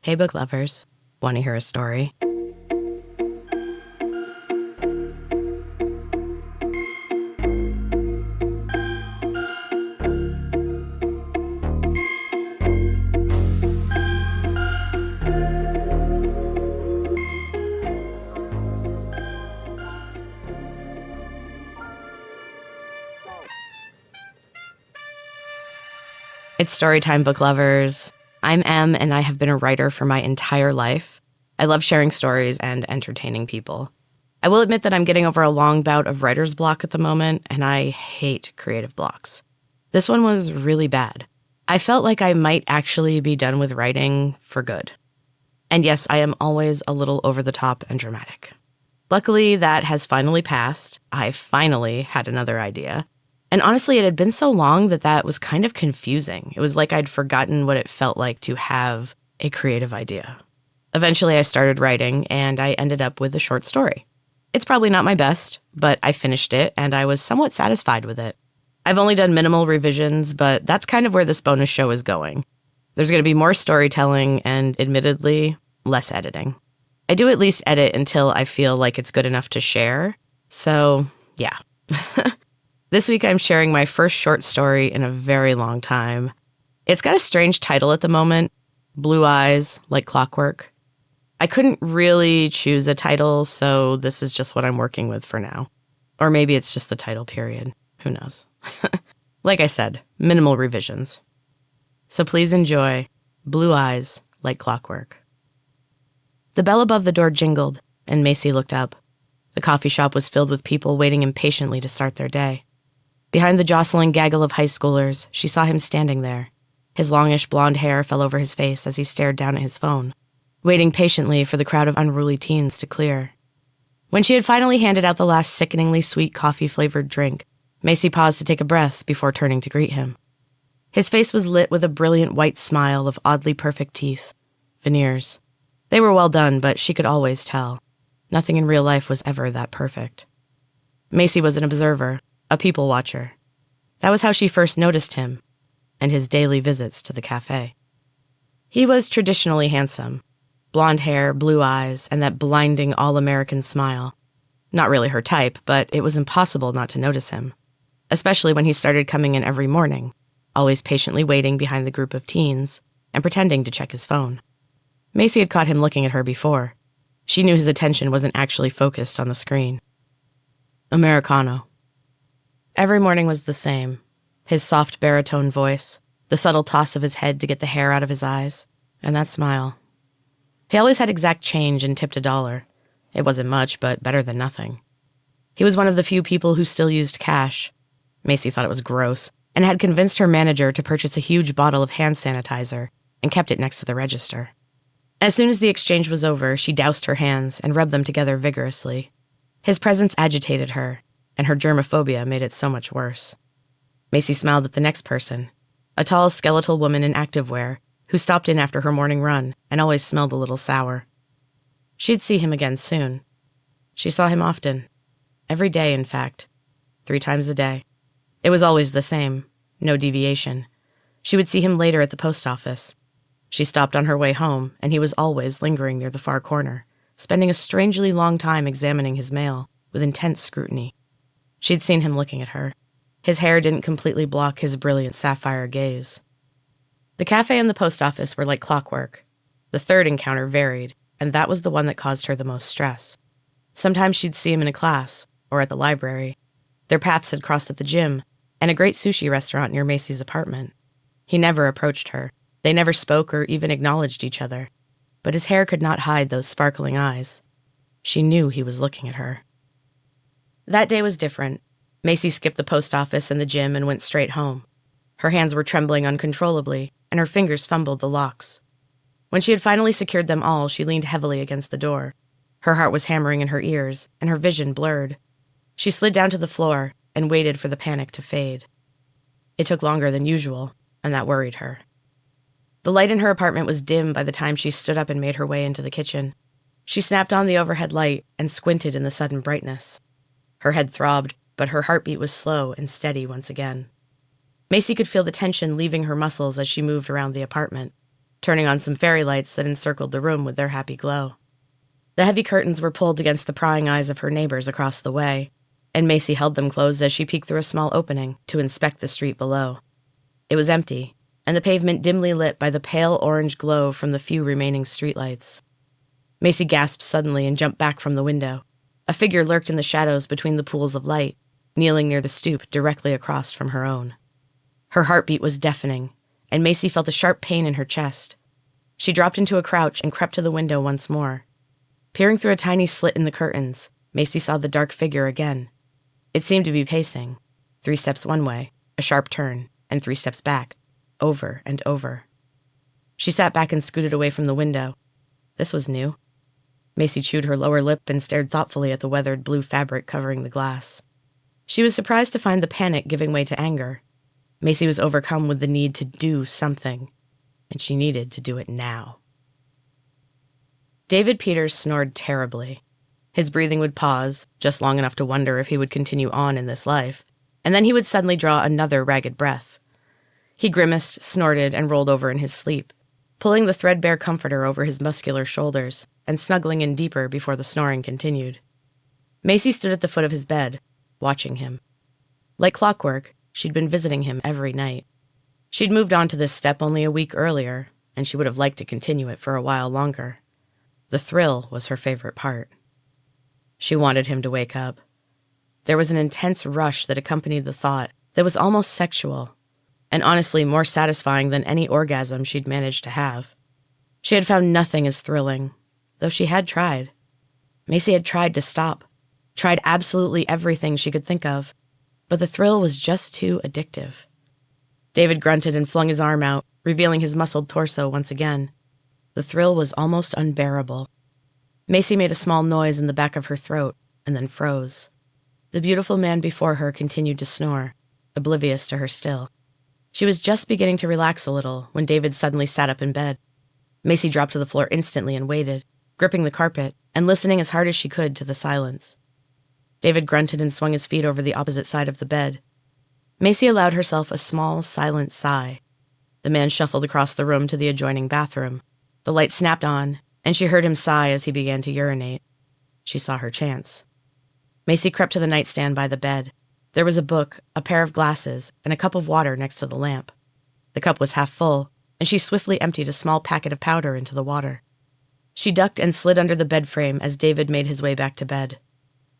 Hey, book lovers. Want to hear a story? It's Storytime, book lovers. I'm Em, and I have been a writer for my entire life. I love sharing stories and entertaining people. I will admit that I'm getting over a long bout of writer's block at the moment, and I hate creative blocks. This one was really bad. I felt like I might actually be done with writing for good. And yes, I am always a little over the top and dramatic. Luckily, that has finally passed. I finally had another idea. And honestly, it had been so long that was kind of confusing. It was like I'd forgotten what it felt like to have a creative idea. Eventually, I started writing, and I ended up with a short story. It's probably not my best, but I finished it, and I was somewhat satisfied with it. I've only done minimal revisions, but that's kind of where this bonus show is going. There's going to be more storytelling and, admittedly, less editing. I do at least edit until I feel like it's good enough to share, so yeah. This week I'm sharing my first short story in a very long time. It's got a strange title at the moment, Blue Eyes, Like Clockwork. I couldn't really choose a title, so this is just what I'm working with for now. Or maybe it's just the title period. Who knows? Like I said, minimal revisions. So please enjoy Blue Eyes, Like Clockwork. The bell above the door jingled, and Macy looked up. The coffee shop was filled with people waiting impatiently to start their day. Behind the jostling gaggle of high schoolers, she saw him standing there. His longish blonde hair fell over his face as he stared down at his phone, waiting patiently for the crowd of unruly teens to clear. When she had finally handed out the last sickeningly sweet coffee-flavored drink, Macy paused to take a breath before turning to greet him. His face was lit with a brilliant white smile of oddly perfect teeth. Veneers. They were well done, but she could always tell. Nothing in real life was ever that perfect. Macy was an observer, a people watcher. That was how she first noticed him, and his daily visits to the cafe. He was traditionally handsome. Blonde hair, blue eyes, and that blinding all-American smile. Not really her type, but it was impossible not to notice him. Especially when he started coming in every morning, always patiently waiting behind the group of teens, and pretending to check his phone. Macy had caught him looking at her before. She knew his attention wasn't actually focused on the screen. Americano. Every morning was the same. His soft baritone voice, the subtle toss of his head to get the hair out of his eyes, and that smile. He always had exact change and tipped $1. It wasn't much, but better than nothing. He was one of the few people who still used cash. Macy thought it was gross, and had convinced her manager to purchase a huge bottle of hand sanitizer and kept it next to the register. As soon as the exchange was over, she doused her hands and rubbed them together vigorously. His presence agitated her, and her germophobia made it so much worse. Macy smiled at the next person, a tall, skeletal woman in activewear who stopped in after her morning run and always smelled a little sour. She'd see him again soon. She saw him often. Every day, in fact. 3 times a day. It was always the same, no deviation. She would see him later at the post office. She stopped on her way home, and he was always lingering near the far corner, spending a strangely long time examining his mail with intense scrutiny. She'd seen him looking at her. His hair didn't completely block his brilliant sapphire gaze. The cafe and the post office were like clockwork. The third encounter varied, and that was the one that caused her the most stress. Sometimes she'd see him in a class, or at the library. Their paths had crossed at the gym, and a great sushi restaurant near Macy's apartment. He never approached her. They never spoke or even acknowledged each other. But his hair could not hide those sparkling eyes. She knew he was looking at her. That day was different. Macy skipped the post office and the gym and went straight home. Her hands were trembling uncontrollably, and her fingers fumbled the locks. When she had finally secured them all, she leaned heavily against the door. Her heart was hammering in her ears, and her vision blurred. She slid down to the floor and waited for the panic to fade. It took longer than usual, and that worried her. The light in her apartment was dim by the time she stood up and made her way into the kitchen. She snapped on the overhead light and squinted in the sudden brightness. Her head throbbed, but her heartbeat was slow and steady once again. Macy could feel the tension leaving her muscles as she moved around the apartment. turning on some fairy lights that encircled the room with their happy glow. The heavy curtains were pulled against the prying eyes of her neighbors across the way, and Macy held them closed as she peeked through a small opening to inspect the street below. It was empty, and the pavement dimly lit by the pale orange glow from the few remaining streetlights. Macy gasped suddenly and jumped back from the window. A figure lurked in the shadows between the pools of light, kneeling near the stoop directly across from her own. Her heartbeat was deafening, and Macy felt a sharp pain in her chest. She dropped into a crouch and crept to the window once more. Peering through a tiny slit in the curtains, Macy saw the dark figure again. It seemed to be pacing, 3 steps one way, a sharp turn, and 3 steps back, over and over. She sat back and scooted away from the window. This was new. Macy chewed her lower lip and stared thoughtfully at the weathered blue fabric covering the glass. She was surprised to find the panic giving way to anger. Macy was overcome with the need to do something, and she needed to do it now. David Peters snored terribly. His breathing would pause, just long enough to wonder if he would continue on in this life, and then he would suddenly draw another ragged breath. He grimaced, snorted, and rolled over in his sleep, pulling the threadbare comforter over his muscular shoulders and snuggling in deeper before the snoring continued. Macy stood at the foot of his bed, watching him. Like clockwork, she'd been visiting him every night. She'd moved on to this step only a week earlier, and she would have liked to continue it for a while longer. The thrill was her favorite part. She wanted him to wake up. There was an intense rush that accompanied the thought that was almost sexual, and honestly more satisfying than any orgasm she'd managed to have. She had found nothing as thrilling, though she had tried. Macy had tried to stop, tried absolutely everything she could think of, but the thrill was just too addictive. David grunted and flung his arm out, revealing his muscled torso once again. The thrill was almost unbearable. Macy made a small noise in the back of her throat, and then froze. The beautiful man before her continued to snore, oblivious to her still. She was just beginning to relax a little when David suddenly sat up in bed. Macy dropped to the floor instantly and waited, gripping the carpet and listening as hard as she could to the silence. David grunted and swung his feet over the opposite side of the bed. Macy allowed herself a small, silent sigh. The man shuffled across the room to the adjoining bathroom. The light snapped on, and she heard him sigh as he began to urinate. She saw her chance. Macy crept to the nightstand by the bed. There was a book, a pair of glasses, and a cup of water next to the lamp. The cup was half full, and she swiftly emptied a small packet of powder into the water. She ducked and slid under the bed frame as David made his way back to bed.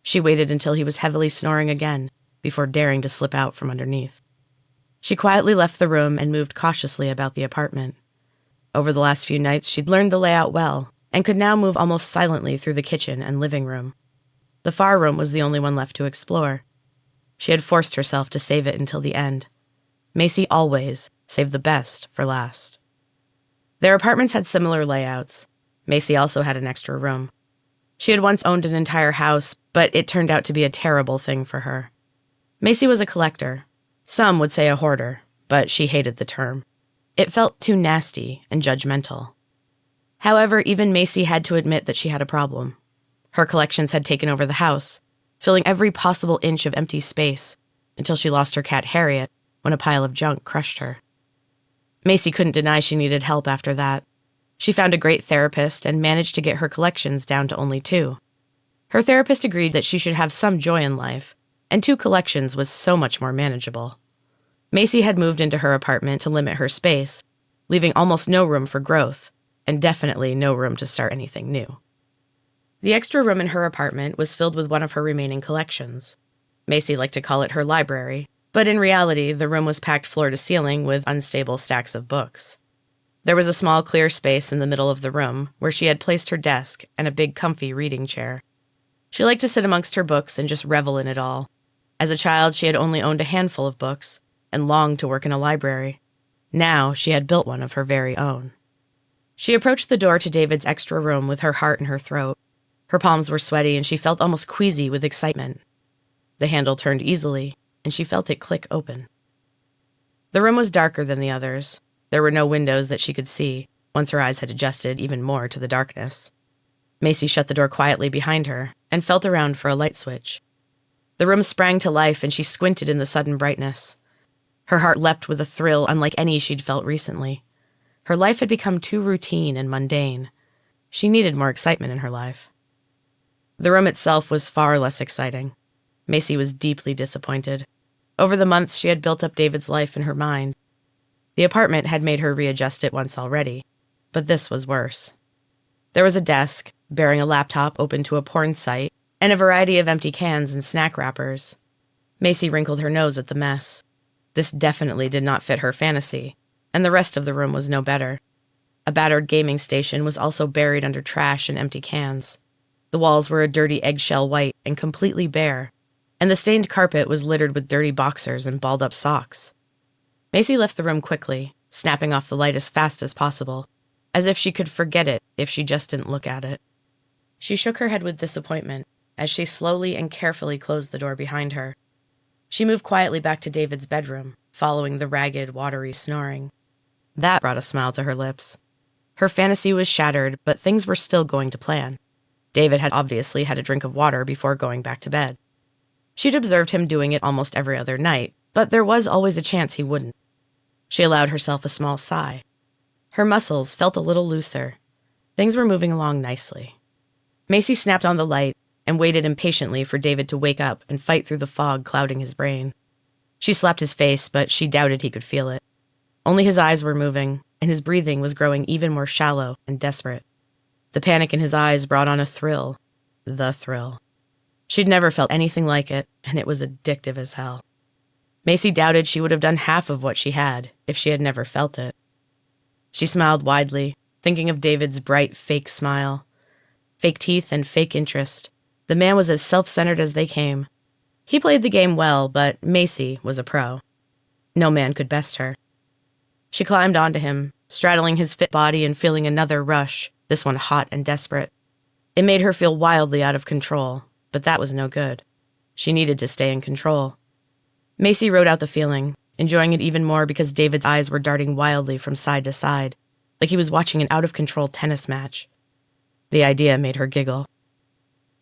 She waited until he was heavily snoring again, before daring to slip out from underneath. She quietly left the room and moved cautiously about the apartment. Over the last few nights, she'd learned the layout well, and could now move almost silently through the kitchen and living room. The far room was the only one left to explore. She had forced herself to save it until the end. Macy always saved the best for last. Their apartments had similar layouts. Macy also had an extra room. She had once owned an entire house, but it turned out to be a terrible thing for her. Macy was a collector. Some would say a hoarder, but she hated the term. It felt too nasty and judgmental. However, even Macy had to admit that she had a problem. Her collections had taken over the house, filling every possible inch of empty space, until she lost her cat Harriet when a pile of junk crushed her. Macy couldn't deny she needed help after that. She found a great therapist and managed to get her collections down to only 2. Her therapist agreed that she should have some joy in life, and 2 collections was so much more manageable. Macy had moved into her apartment to limit her space, leaving almost no room for growth, and definitely no room to start anything new. The extra room in her apartment was filled with one of her remaining collections. Macy liked to call it her library, but in reality, the room was packed floor to ceiling with unstable stacks of books. There was a small clear space in the middle of the room where she had placed her desk and a big comfy reading chair. She liked to sit amongst her books and just revel in it all. As a child, she had only owned a handful of books and longed to work in a library. Now she had built one of her very own. She approached the door to David's extra room with her heart in her throat. Her palms were sweaty and she felt almost queasy with excitement. The handle turned easily, and she felt it click open. The room was darker than the others. There were no windows that she could see, once her eyes had adjusted even more to the darkness. Macy shut the door quietly behind her and felt around for a light switch. The room sprang to life and she squinted in the sudden brightness. Her heart leapt with a thrill unlike any she'd felt recently. Her life had become too routine and mundane. She needed more excitement in her life. The room itself was far less exciting. Macy was deeply disappointed. Over the months, she had built up David's life in her mind. The apartment had made her readjust it once already, but this was worse. There was a desk, bearing a laptop open to a porn site, and a variety of empty cans and snack wrappers. Macy wrinkled her nose at the mess. This definitely did not fit her fantasy, and the rest of the room was no better. A battered gaming station was also buried under trash and empty cans. The walls were a dirty eggshell white and completely bare, and the stained carpet was littered with dirty boxers and balled-up socks. Macy left the room quickly, snapping off the light as fast as possible, as if she could forget it if she just didn't look at it. She shook her head with disappointment as she slowly and carefully closed the door behind her. She moved quietly back to David's bedroom, following the ragged, watery snoring. That brought a smile to her lips. Her fantasy was shattered, but things were still going to plan. David had obviously had a drink of water before going back to bed. She'd observed him doing it almost every other night, but there was always a chance he wouldn't. She allowed herself a small sigh. Her muscles felt a little looser. Things were moving along nicely. Macy snapped on the light and waited impatiently for David to wake up and fight through the fog clouding his brain. She slapped his face, but she doubted he could feel it. Only his eyes were moving, and his breathing was growing even more shallow and desperate. The panic in his eyes brought on a thrill. The thrill. She'd never felt anything like it, and it was addictive as hell. Macy doubted she would have done half of what she had if she had never felt it. She smiled widely, thinking of David's bright, fake smile. Fake teeth and fake interest. The man was as self-centered as they came. He played the game well, but Macy was a pro. No man could best her. She climbed onto him, straddling his fit body and feeling another rush, this one hot and desperate. It made her feel wildly out of control, but that was no good. She needed to stay in control. Macy rode out the feeling, enjoying it even more because David's eyes were darting wildly from side to side, like he was watching an out-of-control tennis match. The idea made her giggle.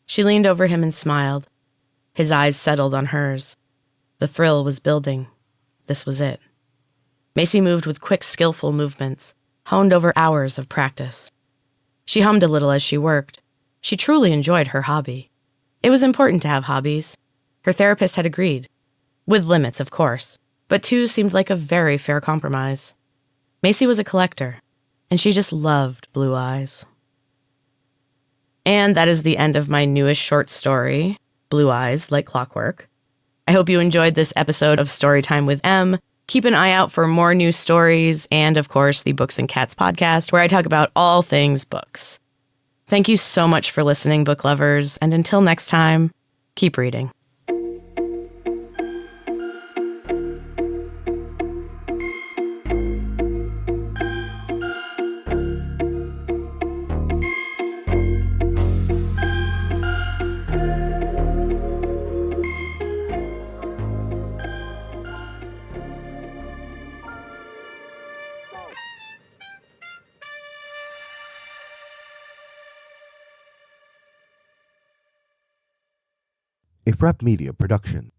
She leaned over him and smiled. His eyes settled on hers. The thrill was building. This was it. Macy moved with quick, skillful movements, honed over hours of practice. She hummed a little as she worked. She truly enjoyed her hobby. It was important to have hobbies. Her therapist had agreed. With limits, of course, but two seemed like a very fair compromise. Macy was a collector, and she just loved blue eyes. And that is the end of my newest short story, Blue Eyes Like Clockwork. I hope you enjoyed this episode of Storytime with M. Keep an eye out for more new stories and, of course, the Books and Cats podcast, where I talk about all things books. Thank you so much for listening, book lovers, and until next time, keep reading. A Frap Media production.